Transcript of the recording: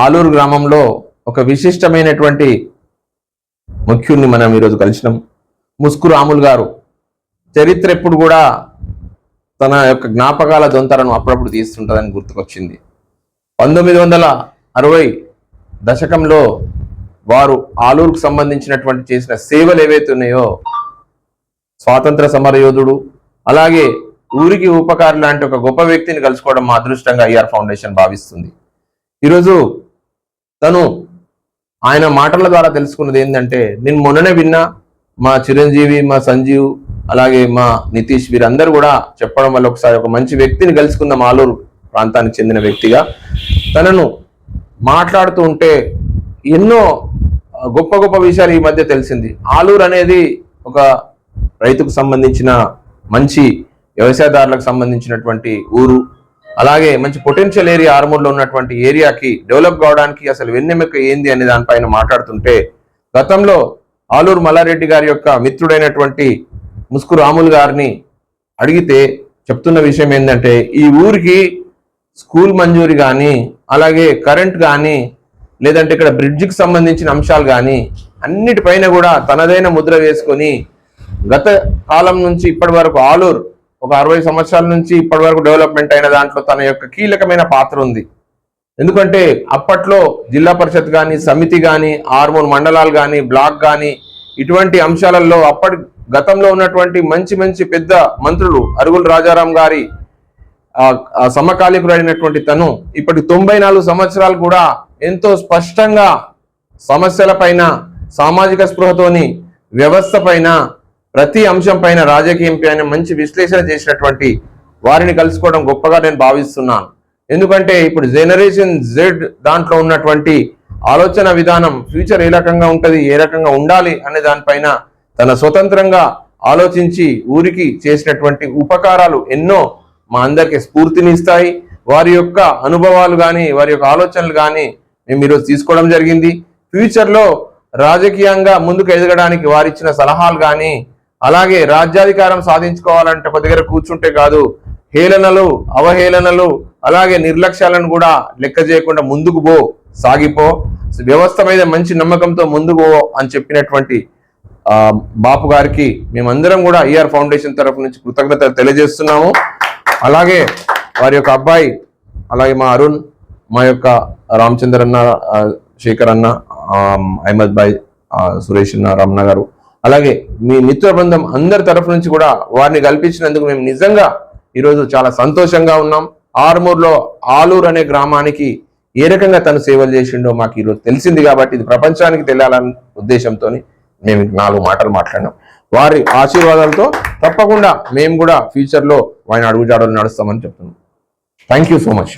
ఆలూరు గ్రామంలో ఒక విశిష్టమైనటువంటి ముఖ్యుడిని మనం ఈరోజు కలిసినాం. ముస్కు రాములు గారు చరిత్ర ఎప్పుడు కూడా తన యొక్క జ్ఞాపకాల దొంతరను అప్పుడప్పుడు తీస్తుంటుందని గుర్తుకొచ్చింది. 1960 దశకంలో వారు ఆలూరుకు సంబంధించినటువంటి చేసిన సేవలు ఏవైతే ఉన్నాయో, స్వాతంత్ర సమరయోధుడు, అలాగే ఊరికి ఉపకారి లాంటి ఒక గొప్ప వ్యక్తిని కలుసుకోవడం మా అదృష్టంగా ఐఆర్ ఫౌండేషన్ భావిస్తుంది. ఈరోజు తను ఆయన మాటల ద్వారా తెలుసుకున్నది ఏంటంటే, నేను మొన్ననే విన్నా, మా చిరంజీవి, మా సంజీవ్, అలాగే మా నితీష్ వీరందరూ కూడా చెప్పడం వల్ల ఒకసారి ఒక మంచి వ్యక్తిని కలుసుకుందాం ఆలూరు ప్రాంతానికి చెందిన వ్యక్తిగా. తనను మాట్లాడుతూ ఉంటే ఎన్నో గొప్ప గొప్ప విషయాలు ఈ మధ్య తెలిసింది. ఆలూరు అనేది ఒక రైతుకు సంబంధించిన మంచి వ్యవసాయదారులకు సంబంధించినటువంటి ఊరు, అలాగే మంచి పొటెన్షియల్ ఏరియా ఆర్మూర్లో ఉన్నటువంటి ఏరియాకి డెవలప్ కావడానికి అసలు వెన్నెముక ఏంది అనే దానిపైన మాట్లాడుతుంటే, గతంలో ఆలూరు మల్లారెడ్డి గారి యొక్క మిత్రుడైనటువంటి ముస్కు రాములు గారిని అడిగితే చెప్తున్న విషయం ఏంటంటే, ఈ ఊరికి స్కూల్ మంజూరి కానీ, అలాగే కరెంట్ కానీ, లేదంటే ఇక్కడ బ్రిడ్జికి సంబంధించిన అంశాలు కానీ అన్నిటిపైన కూడా తనదైన ముద్ర వేసుకొని గత కాలం నుంచి ఇప్పటి వరకు ఆలూరు ఒక 60 సంవత్సరాల నుంచి ఇప్పటి వరకు డెవలప్మెంట్ అయిన దాంట్లో తన యొక్క కీలకమైన పాత్ర ఉంది. ఎందుకంటే అప్పట్లో జిల్లా పరిషత్ కానీ, సమితి కానీ, ఆర్మూర్ మండలాలు కానీ, బ్లాక్ కానీ, ఇటువంటి అంశాలలో అప్పటి గతంలో ఉన్నటువంటి మంచి మంచి పెద్ద మంత్రులు అరుగుల రాజారాం గారి సమకాలీకుడైనటువంటి తను ఇప్పటి 94 సంవత్సరాలు కూడా ఎంతో స్పష్టంగా సమస్యల పైన, సామాజిక స్పృహతోని, వ్యవస్థ పైన, ప్రతి అంశం పైన, రాజకీయం పైన మంచి విశ్లేషణ చేసినటువంటి వారిని కలుసుకోవడం గొప్పగా నేను భావిస్తున్నాను. ఎందుకంటే ఇప్పుడు జనరేషన్ జెడ్ దాంట్లో ఉన్నటువంటి ఆలోచన విధానం, ఫ్యూచర్ ఏ రకంగా ఉంటుంది, ఏ రకంగా ఉండాలి అనే దానిపైన తన స్వతంత్రంగా ఆలోచించి ఊరికి చేసినటువంటి ఉపకారాలు ఎన్నో మా అందరికీ స్ఫూర్తిని ఇస్తాయి. వారి యొక్క అనుభవాలు కానీ, వారి యొక్క ఆలోచనలు కానీ మేము ఈరోజు తీసుకోవడం జరిగింది. ఫ్యూచర్లో రాజకీయంగా ముందుకు ఎదగడానికి వారిచ్చిన సలహాలు కానీ, అలాగే రాజ్యాధికారం సాధించుకోవాలంటే ఒక దగ్గర కూర్చుంటే కాదు, హేళనలు, అవహేళనలు, అలాగే నిర్లక్ష్యాలను కూడా లెక్క చేయకుండా ముందుకు సాగిపో, వ్యవస్థ మీద మంచి నమ్మకంతో ముందుకు అని చెప్పినటువంటి బాపు గారికి మేమందరం కూడా ఐఆర్ ఫౌండేషన్ తరఫు నుంచి కృతజ్ఞతలు తెలియజేస్తున్నాము. అలాగే వారి యొక్క అబ్బాయి, అలాగే మా అరుణ్, మా యొక్క రామచంద్ర అన్న, శేఖర్ అన్న, అహ్మద్ భాయ్, సురేష్ అన్న, రమణ గారు, అలాగే మీ మిత్ర బృందం అందరి తరఫు నుంచి కూడా వారిని కల్పించినందుకు మేము నిజంగా ఈరోజు చాలా సంతోషంగా ఉన్నాం. ఆర్మూర్లో ఆలూరు అనే గ్రామానికి ఏ రకంగా తను సేవలు చేసిండో మాకు ఈరోజు తెలిసింది. కాబట్టి ఇది ప్రపంచానికి తెలియాలనే ఉద్దేశంతో మేము 4 మాటలు మాట్లాడినాం. వారి ఆశీర్వాదాలతో తప్పకుండా మేము కూడా ఫ్యూచర్లో ఆయన అడుగుజాడలు నడుస్తామని చెప్తున్నాం. Thank you so much.